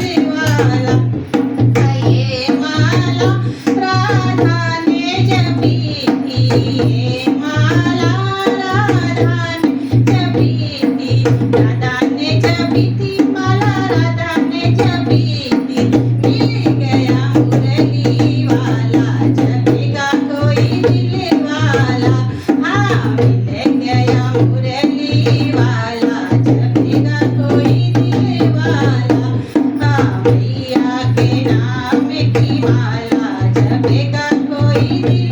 दिलवाला ये माला राधा ने जपी थी ये माला राधा ने जपी थी राधा ने जपी थी माला राधा ने जपी थी मिल गया मुरली वाला जपेगा कोई दिलवाला हाँ मिल गया मुरली वाला जपेगा कोई दिलवाला हाँ मैया के नाम की माला जपेगा कोई